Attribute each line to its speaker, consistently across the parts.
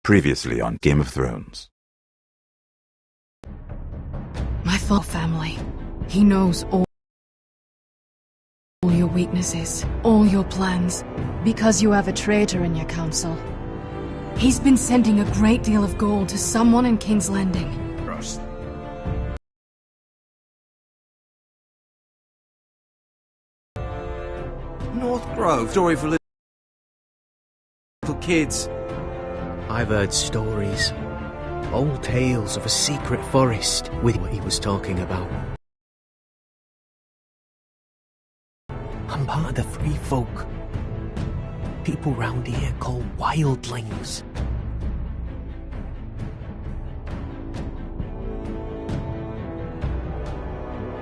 Speaker 1: Previously on Game of Thrones.
Speaker 2: My full family. He knows all your weaknesses, all your plans, because you have a traitor in your council. He's been sending a great deal of gold to someone in King's Landing.
Speaker 3: Trust.
Speaker 4: North Grove, story for little kids.
Speaker 5: I've heard stories, old tales of a secret forest with what he was talking about. I'm part of the free folk. People round here call wildlings.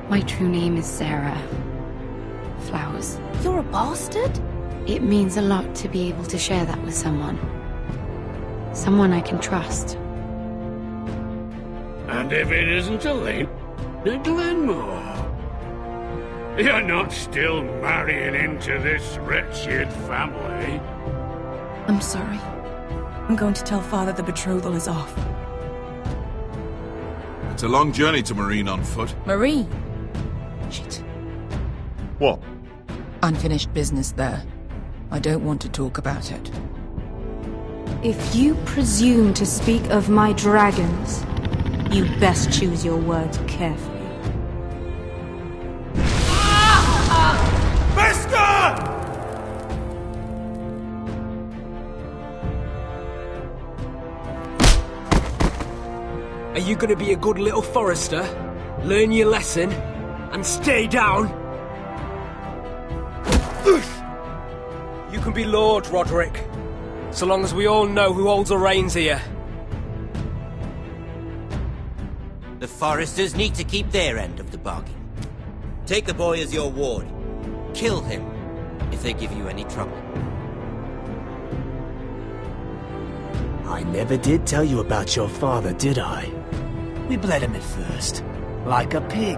Speaker 6: My true name is Sarah Flowers.
Speaker 7: You're a bastard?
Speaker 6: It means a lot to be able to share that with someone. Someone I can trust.
Speaker 3: And if it isn't Elaine, the Glenmore. You're not still marrying into this wretched family.
Speaker 7: I'm sorry. I'm going to tell Father the betrothal is off.
Speaker 8: It's a long journey to Marine on foot.
Speaker 7: Marine? Shit.
Speaker 8: What?
Speaker 7: Unfinished business there. I don't want to talk about it.
Speaker 9: If you presume to speak of my dragons, you best choose your words carefully.
Speaker 5: Are you gonna be a good little forester, learn your lesson, and stay down? You can be Lord, Roderick, so long as we all know who holds the reins here.
Speaker 4: The Foresters need to keep their end of the bargain. Take the boy as your ward. Kill him if they give you any trouble.
Speaker 5: I never did tell you about your father, did I? We bled him at first, like a pig.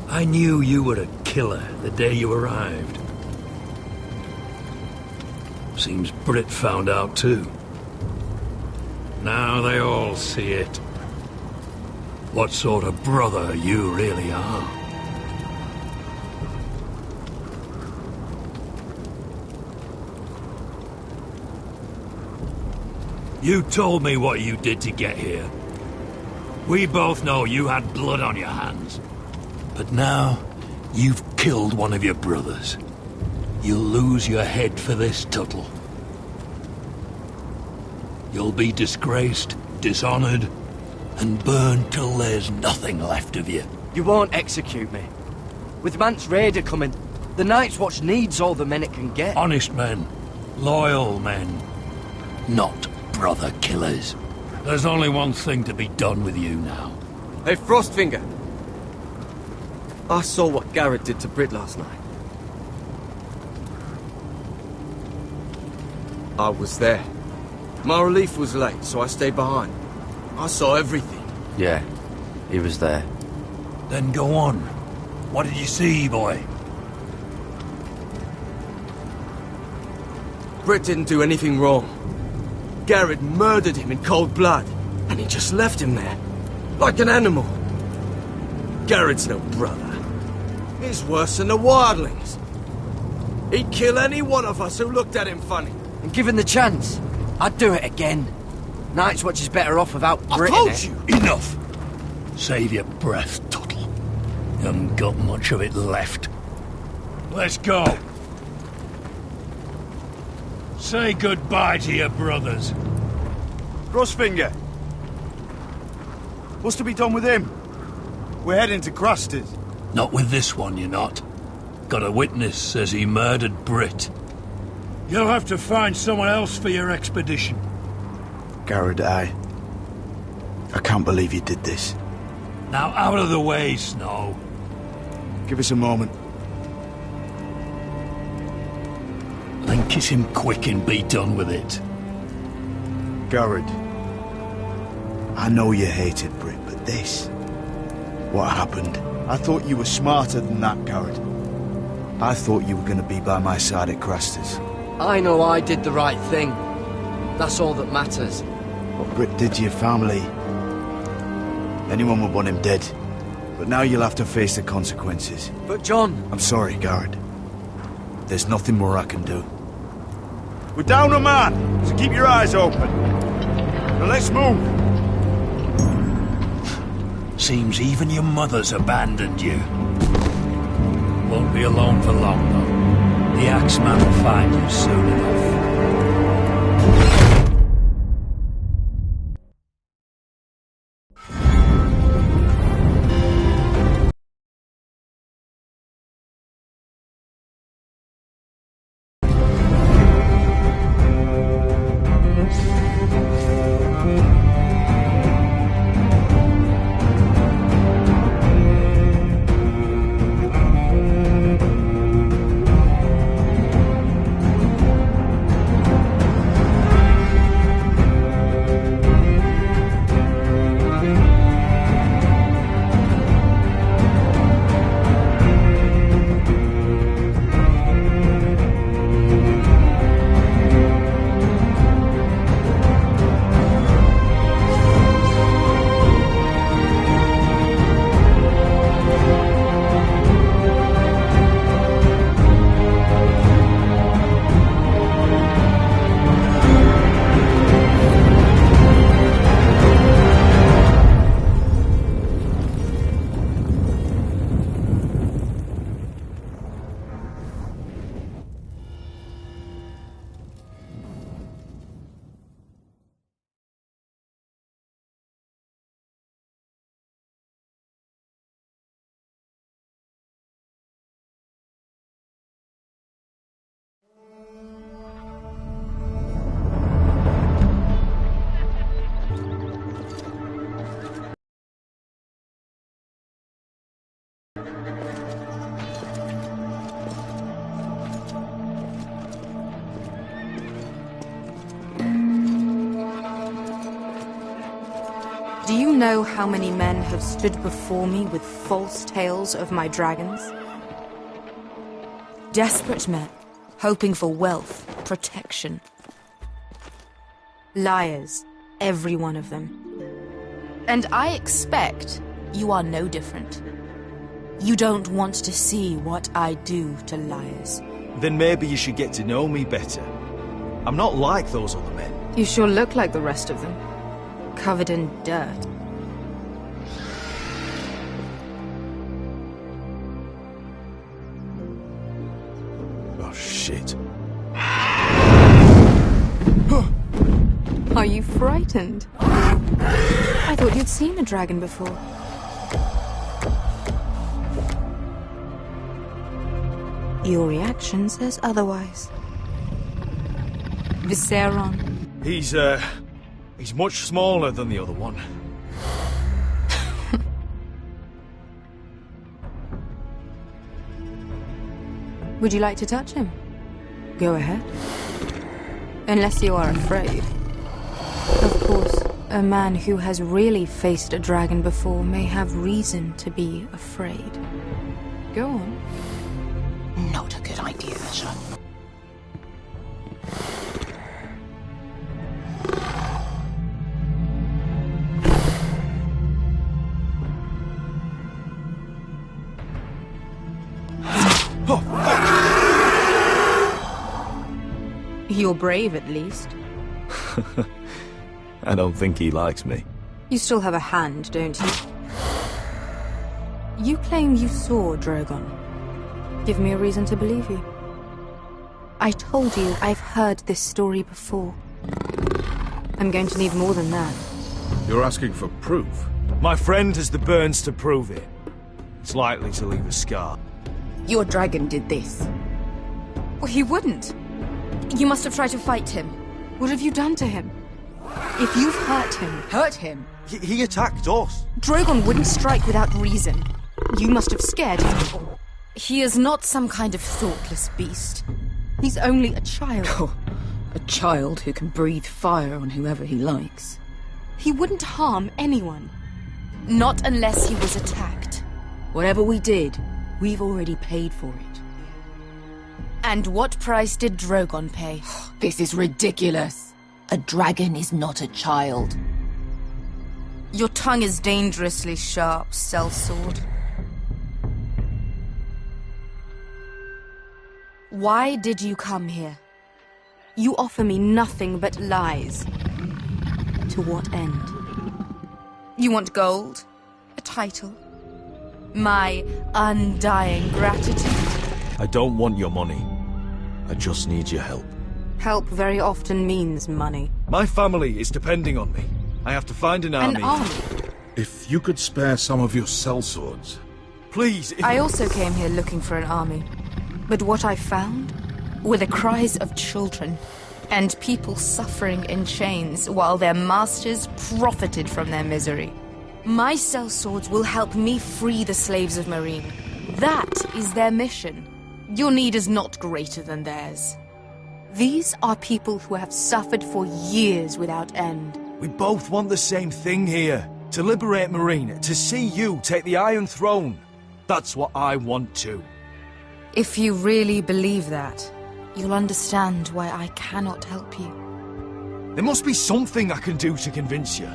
Speaker 3: I knew you were a killer the day you arrived. Seems Britt found out too. Now they all see it. What sort of brother you really are. You told me what you did to get here. We both know you had blood on your hands. But now, you've killed one of your brothers. You'll lose your head for this, Tuttle. You'll be disgraced, dishonored, and burned till there's nothing left of you.
Speaker 5: You won't execute me. With Mance Raider coming, the Night's Watch needs all the men it can get.
Speaker 3: Honest men, loyal men, not brother killers. There's only one thing to be done with you now.
Speaker 5: Hey, Frostfinger. I saw what Garrett did to Britt last night. I was there. My relief was late, so I stayed behind. I saw everything.
Speaker 4: Yeah, he was there.
Speaker 3: Then go on. What did you see, boy?
Speaker 4: Britt didn't do anything wrong. Garrett murdered him in cold blood, and he just left him there, like an animal. Garrett's no brother. He's worse than the wildlings.
Speaker 5: He'd kill any one of us who looked at him funny.
Speaker 10: And given the chance, I'd do it again. Night's Watch is better off without Brit in it.
Speaker 3: You! Enough! Save your breath, Tuttle. You haven't got much of it left. Let's go. Say goodbye to your brothers.
Speaker 11: Crossfinger. What's to be done with him? We're heading to Cruster's.
Speaker 3: Not with this one, you're not. Got a witness says he murdered Brit. You'll have to find someone else for your expedition.
Speaker 11: Garrett, I can't believe you did this.
Speaker 3: Now out of the way, Snow.
Speaker 11: Give us a moment.
Speaker 3: Then kiss him quick and be done with it.
Speaker 11: Garrett, I know you hated Brit, but this... what happened? I thought you were smarter than that, Garrett. I thought you were going to be by my side at Craster's.
Speaker 10: I know I did the right thing. That's all that matters.
Speaker 11: What Brit did to your family... anyone would want him dead. But now you'll have to face the consequences.
Speaker 10: But John...
Speaker 11: I'm sorry, Garrett. There's nothing more I can do. We're down a man, so keep your eyes open. Now let's move.
Speaker 3: Seems even your mother's abandoned you. Won't be alone for long, though. The Axeman will find you soon enough.
Speaker 9: Do you know how many men have stood before me with false tales of my dragons? Desperate men, hoping for wealth, protection. Liars, every one of them. And I expect you are no different. You don't want to see what I do to liars.
Speaker 5: Then maybe you should get to know me better. I'm not like those other men.
Speaker 9: You sure look like the rest of them. Covered in dirt.
Speaker 11: Oh, shit.
Speaker 9: Are you frightened? I thought you'd seen a dragon before. Your reaction says otherwise. Viserion.
Speaker 5: He's much smaller than the other one.
Speaker 9: Would you like to touch him? Go ahead. Unless you are afraid. Of course, a man who has really faced a dragon before may have reason to be afraid. Go on.
Speaker 12: Not a good idea, sir.
Speaker 9: You're brave, at least.
Speaker 13: I don't think he likes me.
Speaker 9: You still have a hand, don't you? You claim you saw Drogon. Give me a reason to believe you. I told you I've heard this story before. I'm going to need more than that.
Speaker 8: You're asking for proof?
Speaker 11: My friend has the burns to prove it. It's likely to leave a scar.
Speaker 7: Your dragon did this.
Speaker 9: Well, he wouldn't. You must have tried to fight him. What have you done to him? If you've hurt him...
Speaker 7: Hurt him?
Speaker 11: He attacked us.
Speaker 9: Drogon wouldn't strike without reason. You must have scared him. He is not some kind of thoughtless beast. He's only a child.
Speaker 7: Oh, a child who can breathe fire on whoever he likes.
Speaker 9: He wouldn't harm anyone. Not unless he was attacked.
Speaker 7: Whatever we did, we've already paid for it.
Speaker 9: And what price did Drogon pay?
Speaker 7: This is ridiculous.
Speaker 12: A dragon is not a child.
Speaker 9: Your tongue is dangerously sharp, sellsword. Why did you come here? You offer me nothing but lies. To what end? You want gold? A title? My undying gratitude?
Speaker 11: I don't want your money. I just need your help.
Speaker 9: Help very often means money.
Speaker 11: My family is depending on me. I have to find an army.
Speaker 9: An army?
Speaker 8: If you could spare some of your sellswords.
Speaker 11: Please,
Speaker 9: I also came here looking for an army. But what I found were the cries of children and people suffering in chains while their masters profited from their misery. My sellswords will help me free the slaves of Meereen. That is their mission. Your need is not greater than theirs. These are people who have suffered for years without end.
Speaker 11: We both want the same thing here. To liberate Meereen, to see you take the Iron Throne. That's what I want too.
Speaker 9: If you really believe that, you'll understand why I cannot help you.
Speaker 11: There must be something I can do to convince you.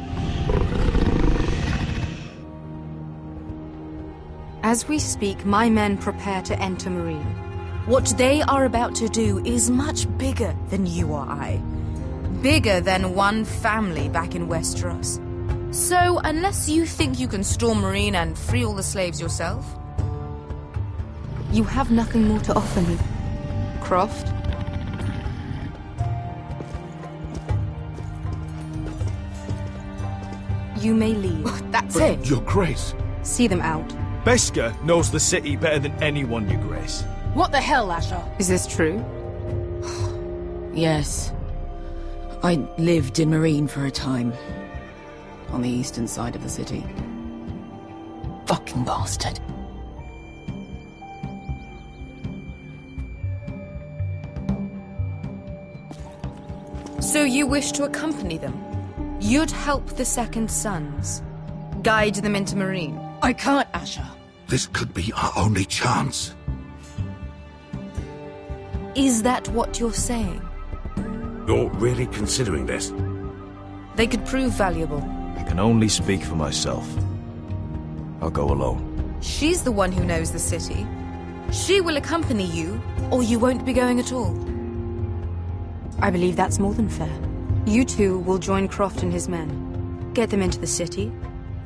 Speaker 9: As we speak, my men prepare to enter Meereen. What they are about to do is much bigger than you or I. Bigger than one family back in Westeros. So, unless you think you can storm Meereen and free all the slaves yourself, you have nothing more to offer me. Croft? You may leave.
Speaker 7: That's it.
Speaker 8: Your Grace.
Speaker 9: See them out.
Speaker 11: Beskha knows the city better than anyone, Your Grace.
Speaker 7: What the hell, Asher?
Speaker 9: Is this true?
Speaker 7: Yes. I lived in Meereen for a time. On the eastern side of the city.
Speaker 12: Fucking bastard.
Speaker 9: So you wish to accompany them? You'd help the Second Sons? Guide them into Meereen?
Speaker 7: I can't, Asher.
Speaker 8: This could be our only chance.
Speaker 9: Is that what you're saying?
Speaker 14: You're really considering this?
Speaker 9: They could prove valuable.
Speaker 11: I can only speak for myself. I'll go alone.
Speaker 9: She's the one who knows the city. She will accompany you, or you won't be going at all. I believe that's more than fair. You two will join Croft and his men. Get them into the city,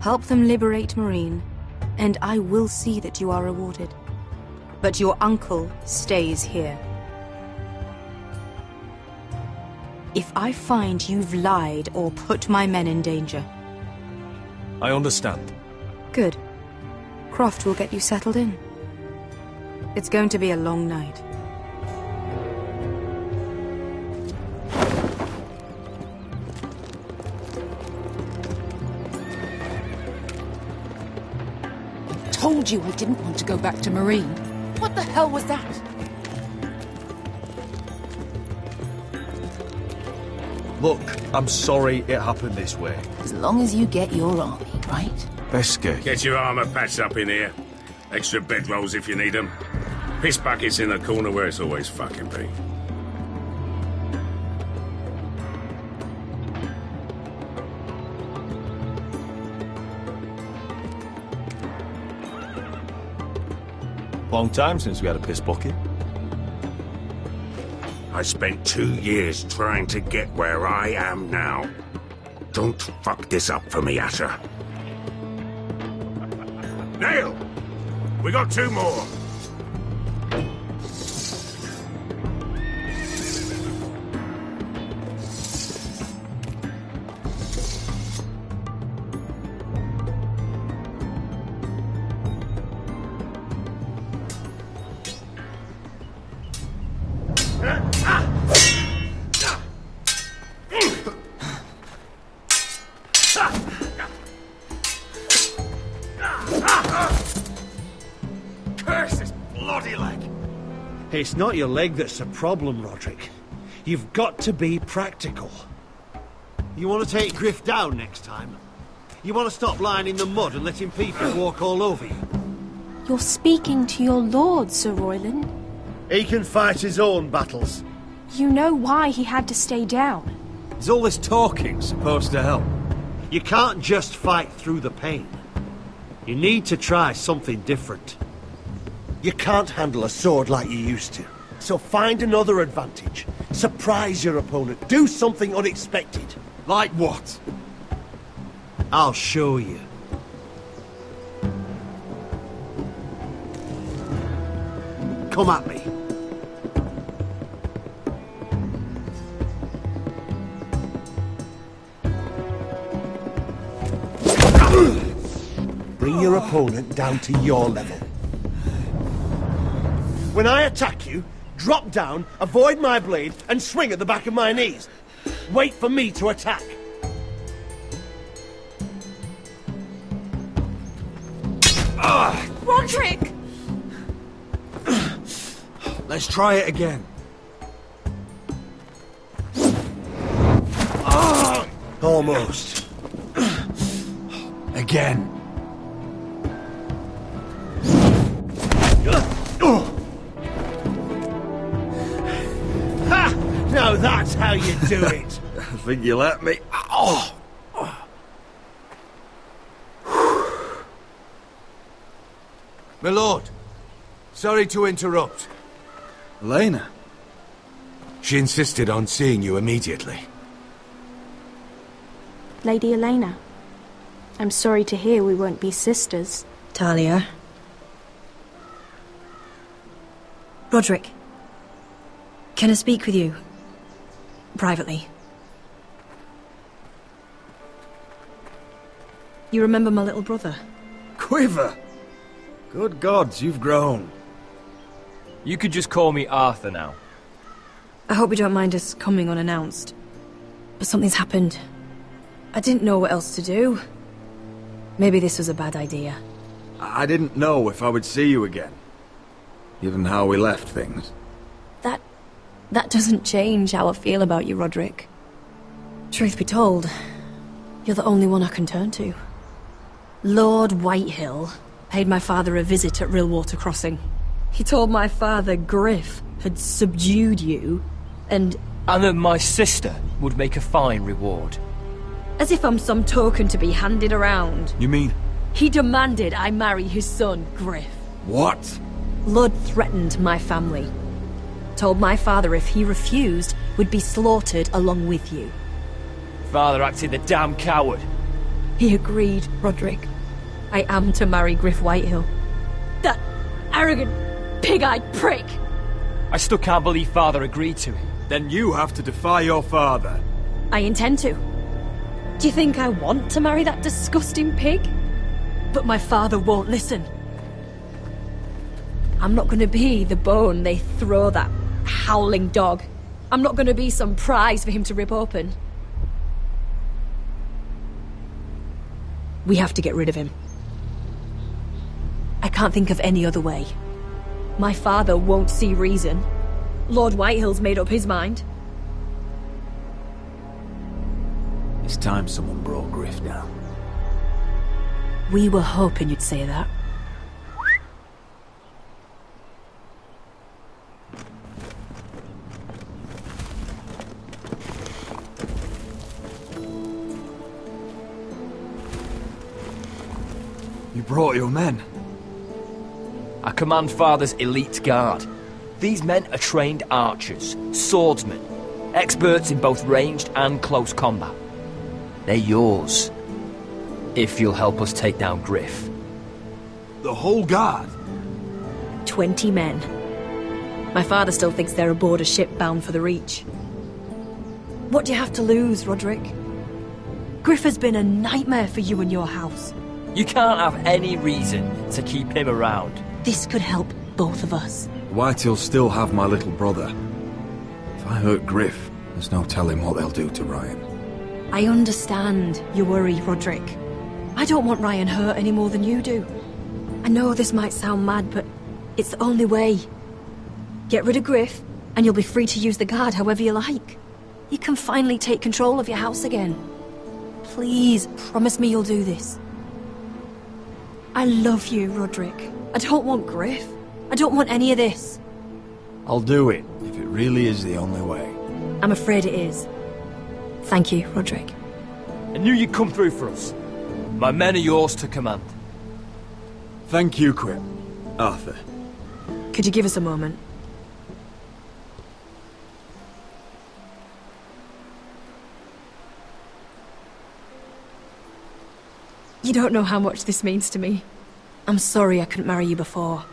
Speaker 9: help them liberate Meereen, and I will see that you are rewarded. But your uncle stays here. If I find you've lied or put my men in danger...
Speaker 11: I understand.
Speaker 9: Good. Croft will get you settled in. It's going to be a long night.
Speaker 7: Told you I didn't want to go back to Meereen. What the hell was that?
Speaker 11: Look, I'm sorry it happened this way.
Speaker 12: As long as you get your army, right?
Speaker 11: Beskha.
Speaker 14: Get your armor patched up in here. Extra bedrolls if you need them. Piss buckets in the corner where it's always fucking been.
Speaker 11: Long time since we had a piss bucket.
Speaker 14: I spent 2 years trying to get where I am now. Don't fuck this up for me, Asher. Nail! We got 2 more.
Speaker 13: Curse this bloody leg! It's not your leg that's a problem, Roderick. You've got to be practical. You want to take Griff down next time? You want to stop lying in the mud and letting people walk all over you?
Speaker 15: You're speaking to your lord, Sir Royland.
Speaker 13: He can fight his own battles.
Speaker 15: You know why he had to stay down.
Speaker 13: Is all this talking supposed to help? You can't just fight through the pain. You need to try something different. You can't handle a sword like you used to. So find another advantage. Surprise your opponent. Do something unexpected.
Speaker 10: Like what?
Speaker 13: I'll show you. Come at me. Bring your opponent down to your level. When I attack you, drop down, avoid my blade, and swing at the back of my knees. Wait for me to attack.
Speaker 15: Roderick!
Speaker 10: Let's try it again.
Speaker 13: Almost.
Speaker 10: Again.
Speaker 13: Ha! Now that's how you do it.
Speaker 10: I think you let me. Oh!
Speaker 16: My lord, sorry to interrupt.
Speaker 10: Elena?
Speaker 16: She insisted on seeing you immediately.
Speaker 15: Lady Elena, I'm sorry to hear we won't be sisters.
Speaker 17: Talia. Roderick. Can I speak with you? Privately. You remember my little brother?
Speaker 10: Quiver! Good gods, you've grown.
Speaker 18: You could just call me Arthur now.
Speaker 17: I hope you don't mind us coming unannounced. But something's happened. I didn't know what else to do. Maybe this was a bad idea.
Speaker 10: I didn't know if I would see you again. Given how we left things.
Speaker 17: That doesn't change how I feel about you, Roderick. Truth be told, you're the only one I can turn to. Lord Whitehill paid my father a visit at Rillwater Crossing. He told my father Griff had subdued you, and
Speaker 18: that my sister would make a fine reward.
Speaker 17: As if I'm some token to be handed around.
Speaker 10: You mean?
Speaker 17: He demanded I marry his son, Griff.
Speaker 10: What?
Speaker 17: Lord threatened my family. Told my father if he refused, would be slaughtered along with you.
Speaker 18: Father acted the damn coward.
Speaker 17: He agreed, Roderick. I am to marry Griff Whitehill. That arrogant, pig-eyed prick!
Speaker 18: I still can't believe Father agreed to it.
Speaker 10: Then you have to defy your father.
Speaker 17: I intend to. Do you think I want to marry that disgusting pig? But my father won't listen. I'm not gonna be the bone they throw that howling dog. I'm not gonna be some prize for him to rip open. We have to get rid of him. I can't think of any other way. My father won't see reason. Lord Whitehill's made up his mind.
Speaker 10: It's time someone brought Griff down.
Speaker 17: We were hoping you'd say that.
Speaker 10: You brought your men.
Speaker 18: I command Father's elite guard. These men are trained archers, swordsmen, experts in both ranged and close combat. They're yours, if you'll help us take down Griff.
Speaker 8: The whole guard?
Speaker 17: 20 men. My father still thinks they're aboard a ship bound for the Reach. What do you have to lose, Roderick? Griff has been a nightmare for you and your house.
Speaker 18: You can't have any reason to keep him around.
Speaker 17: This could help both of us.
Speaker 8: Whitehill'll still have my little brother. If I hurt Griff, there's no telling what they'll do to Ryan.
Speaker 17: I understand your worry, Roderick. I don't want Ryan hurt any more than you do. I know this might sound mad, but it's the only way. Get rid of Griff, and you'll be free to use the guard however you like. You can finally take control of your house again. Please, promise me you'll do this. I love you, Roderick. I don't want Griff. I don't want any of this.
Speaker 11: I'll do it, if it really is the only way.
Speaker 17: I'm afraid it is. Thank you, Roderick.
Speaker 18: I knew you'd come through for us. My men are yours to command.
Speaker 11: Thank you, Quip. Arthur.
Speaker 17: Could you give us a moment? You don't know how much this means to me. I'm sorry I couldn't marry you before.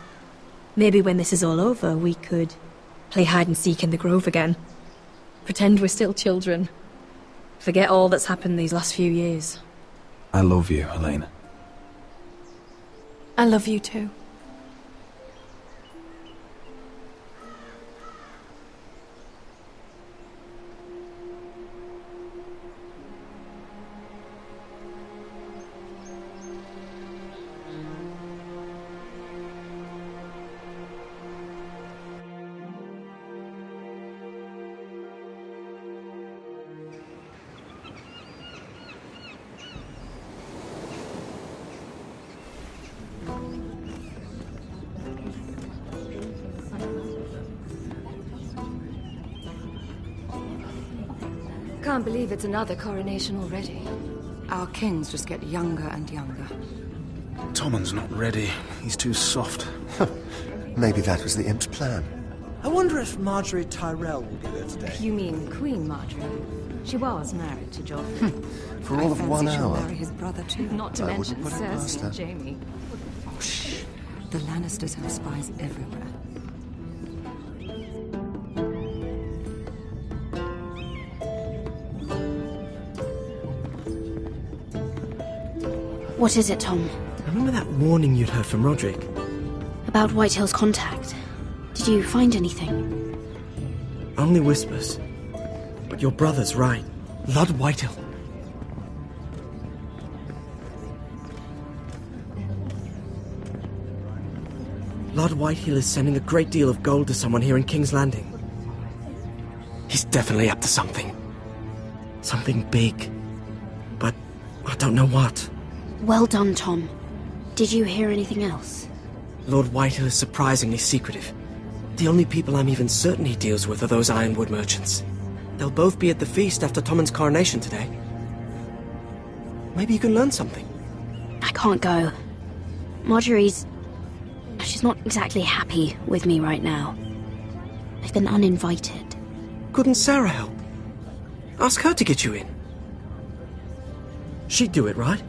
Speaker 17: Maybe when this is all over, we could play hide and seek in the Grove again. Pretend we're still children. Forget all that's happened these last few years.
Speaker 8: I love you, Helena.
Speaker 17: I love you too.
Speaker 2: Can't believe it's another coronation already. Our kings just get younger and younger.
Speaker 8: Tommen's not ready. He's too soft.
Speaker 19: Maybe that was the imp's plan.
Speaker 5: I wonder if Marjorie Tyrell will be there today.
Speaker 2: You mean Queen Marjorie? She was married to Joffrey.
Speaker 19: For all of 1
Speaker 2: she'll
Speaker 19: hour.
Speaker 2: marry his brother too. Not to
Speaker 19: I
Speaker 2: mention
Speaker 19: wouldn't put it past
Speaker 2: Cersei
Speaker 19: her.
Speaker 2: and Jaime. Oh, shh. The Lannisters have spies everywhere.
Speaker 6: What is it, Tom?
Speaker 5: Remember that warning you'd heard from Roderick?
Speaker 6: About Whitehill's contact. Did you find anything?
Speaker 5: Only whispers. But your brother's right. Lord Whitehill. Lord Whitehill is sending a great deal of gold to someone here in King's Landing. He's definitely up to something. Something big. But I don't know what.
Speaker 6: Well done, Tom. Did you hear anything else?
Speaker 5: Lord Whitehill is surprisingly secretive. The only people I'm even certain he deals with are those Ironwood merchants. They'll both be at the feast after Tommen's coronation today. Maybe you can learn something.
Speaker 6: I can't go. Marjorie's... she's not exactly happy with me right now. I've been uninvited.
Speaker 5: Couldn't Sarah help? Ask her to get you in. She'd do it, right?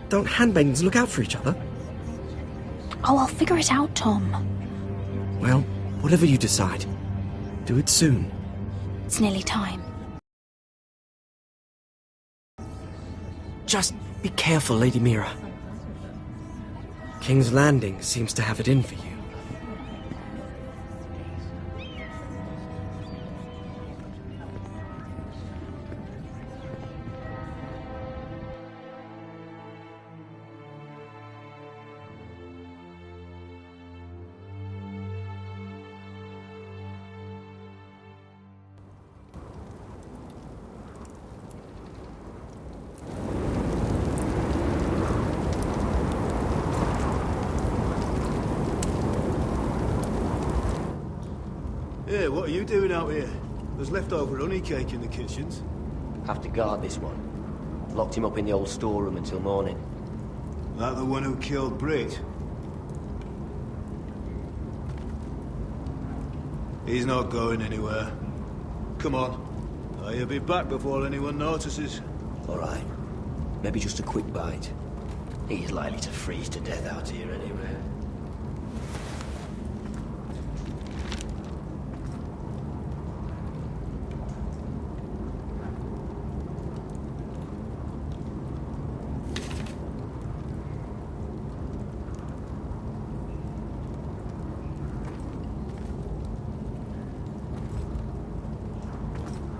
Speaker 5: Don't handmaidens look out for each other?
Speaker 6: Oh, I'll figure it out, Tom.
Speaker 5: Well, whatever you decide, do it soon.
Speaker 6: It's nearly time.
Speaker 5: Just be careful, Lady Mira. King's Landing seems to have it in for you.
Speaker 20: Hey, what are you doing out here? There's leftover honey cake in the kitchens.
Speaker 10: Have to guard this one. Locked him up in the old storeroom until morning.
Speaker 20: That the one who killed Brit? He's not going anywhere. Come on. He'll be back before anyone notices.
Speaker 10: All right. Maybe just a quick bite. He's likely to freeze to death out here anyway.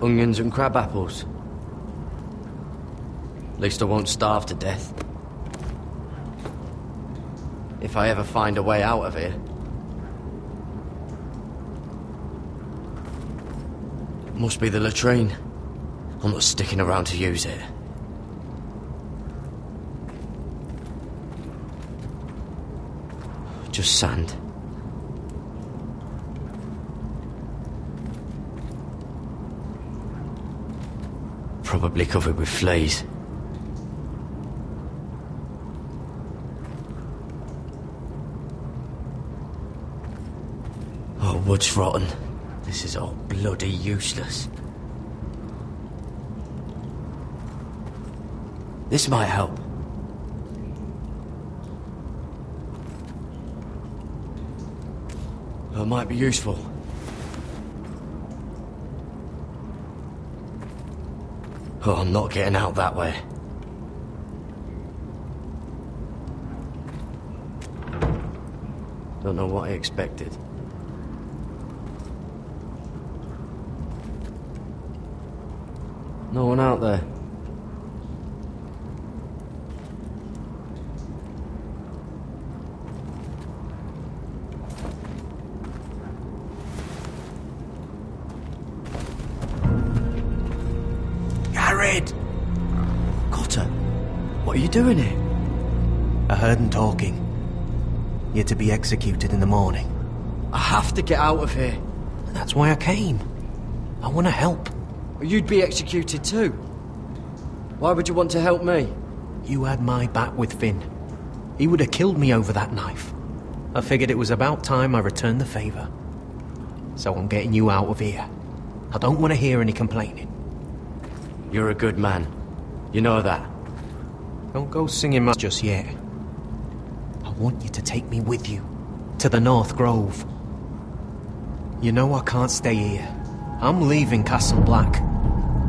Speaker 5: Onions and crab apples. At least I won't starve to death. If I ever find a way out of here. Must be the latrine. I'm not sticking around to use it. Just sand. Probably covered with fleas. Oh, wood's rotten. This is all bloody useless. This might help. It might be useful. Oh, I'm not getting out that way. Don't know what I expected. No one out there. Gared! Cotter, what are you doing here? I heard him talking. You're to be executed in the morning. I have to get out of here. That's why I came. I want to help.
Speaker 10: You'd be executed too. Why would you want to help me?
Speaker 5: You had my back with Finn. He would have killed me over that knife. I figured it was about time I returned the favour. So I'm getting you out of here. I don't want to hear any complaining. You're a good man. You know that. Don't go singing much just yet. I want you to take me with you. To the North Grove. You know I can't stay here. I'm leaving Castle Black.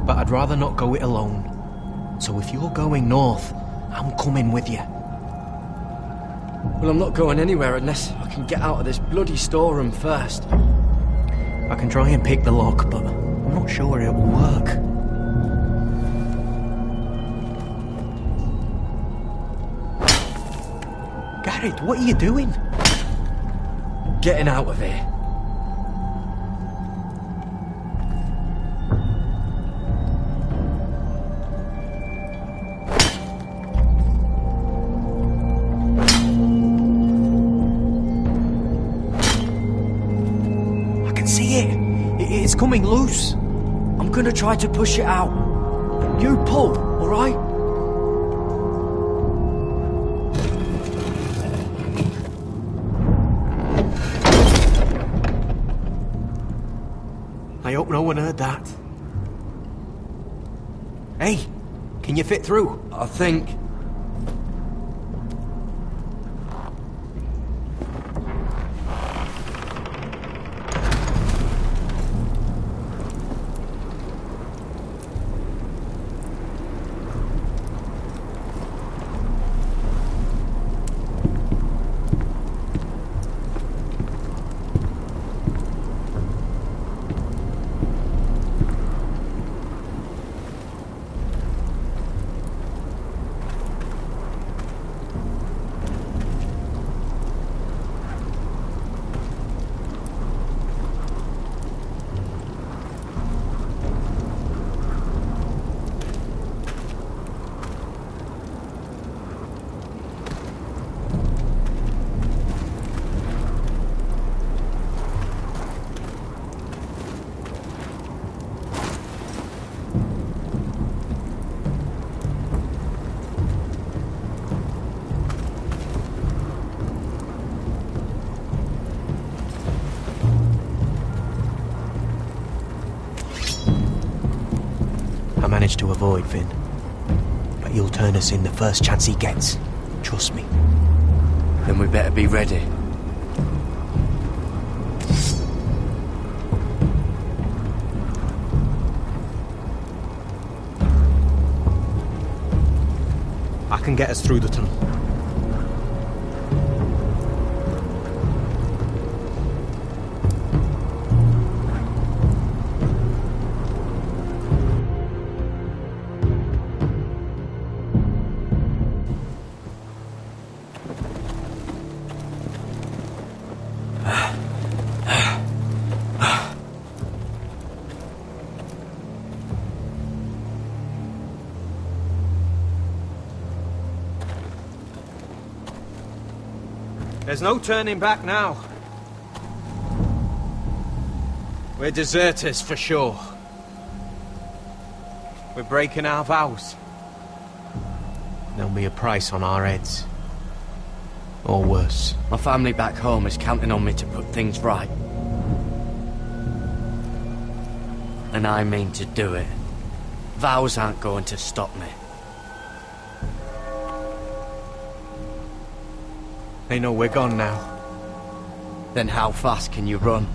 Speaker 5: But I'd rather not go it alone. So if you're going north, I'm coming with you.
Speaker 10: Well, I'm not going anywhere unless I can get out of this bloody storeroom first.
Speaker 5: I can try and pick the lock, but I'm not sure it will work. Gared, what are you doing?
Speaker 10: Getting out of here.
Speaker 5: It's coming loose.
Speaker 10: I'm gonna try to push it out. You pull, alright?
Speaker 5: I hope no one heard that. Hey, can you fit through?
Speaker 10: I think.
Speaker 5: manage to avoid, Finn. But he'll turn us in the first chance he gets. Trust me.
Speaker 10: Then we better be ready.
Speaker 5: I can get us through the tunnel.
Speaker 10: There's no turning back now. We're deserters for sure. We're breaking our vows.
Speaker 5: There'll be a price on our heads. Or worse.
Speaker 10: My family back home is counting on me to put things right. And I mean to do it. Vows aren't going to stop me.
Speaker 5: They know we're gone now.
Speaker 10: Then how fast can you run?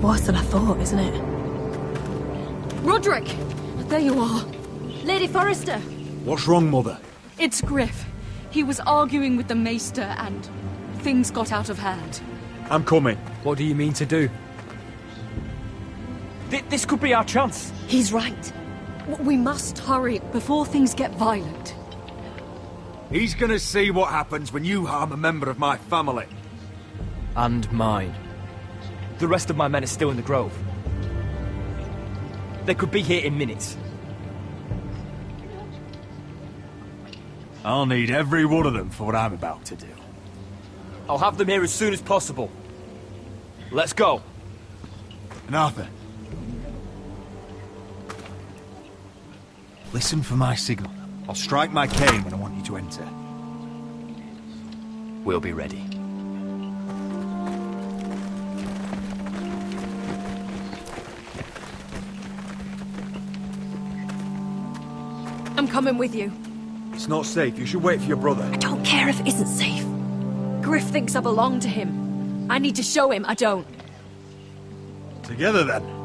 Speaker 17: Worse than I thought, isn't it?
Speaker 2: Roderick! There you are. Lady Forrester!
Speaker 20: What's wrong, Mother?
Speaker 2: It's Griff. He was arguing with the Maester and things got out of hand.
Speaker 20: I'm coming.
Speaker 18: What do you mean to do? This could be our chance.
Speaker 2: He's right. We must hurry before things get violent.
Speaker 16: He's gonna see what happens when you harm a member of my family.
Speaker 18: And mine. The rest of my men are still in the grove. They could be here in minutes.
Speaker 20: I'll need every one of them for what I'm about to do.
Speaker 18: I'll have them here as soon as possible. Let's go.
Speaker 20: And Arthur, listen for my signal. I'll strike my cane when I want you to enter.
Speaker 18: We'll be ready.
Speaker 2: I'm coming with you.
Speaker 20: It's not safe. You should wait for your brother.
Speaker 2: I don't care if it isn't safe. Griff thinks I belong to him. I need to show him I don't.
Speaker 20: Together, then.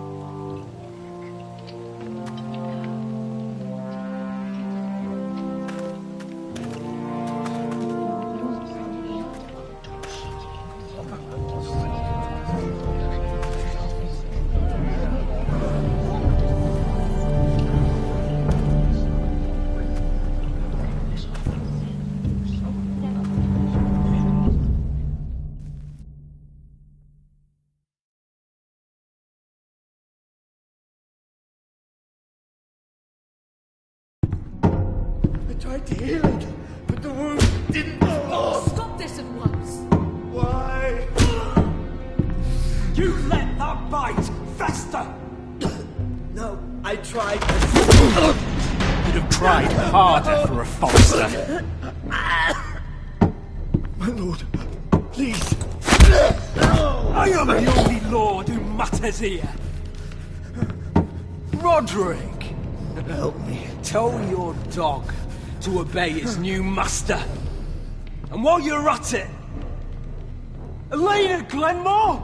Speaker 11: Tried to heal it, but the wound didn't.
Speaker 2: Stop this at once.
Speaker 11: Why?
Speaker 16: You let that bite fester!
Speaker 11: No, I tried.
Speaker 16: You'd have tried harder for a Forrester.
Speaker 11: My lord, please.
Speaker 16: I am the only lord who matters here. Roderick!
Speaker 11: Help me.
Speaker 16: Tell your dog to obey its new master. And while you're at it, Elena Glenmore,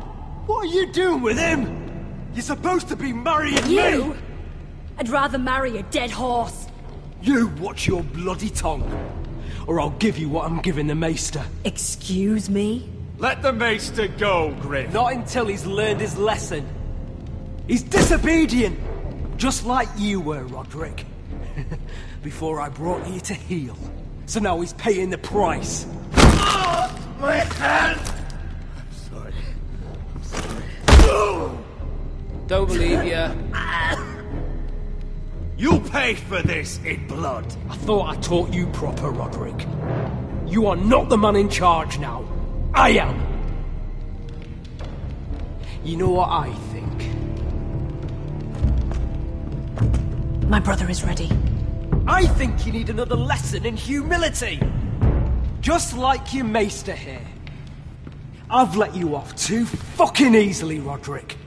Speaker 16: what are you doing with him? You're supposed to be marrying
Speaker 2: You?
Speaker 16: me.
Speaker 2: I'd rather marry a dead horse.
Speaker 16: You watch your bloody tongue, or I'll give you what I'm giving the Maester.
Speaker 17: Excuse me?
Speaker 16: Let the Maester go, Griff. Not until he's learned his lesson. He's disobedient, just like you were, Roderick. Before I brought you to heel. So now he's paying the price.
Speaker 13: My hand! I'm sorry.
Speaker 16: Don't believe you.
Speaker 13: You paid for this in blood.
Speaker 16: I thought I taught you proper, Roderick. You are not the man in charge now. I am. You know what I think?
Speaker 17: My brother is ready.
Speaker 16: I think you need another lesson in humility. Just like your Maester here. I've let you off too fucking easily, Roderick.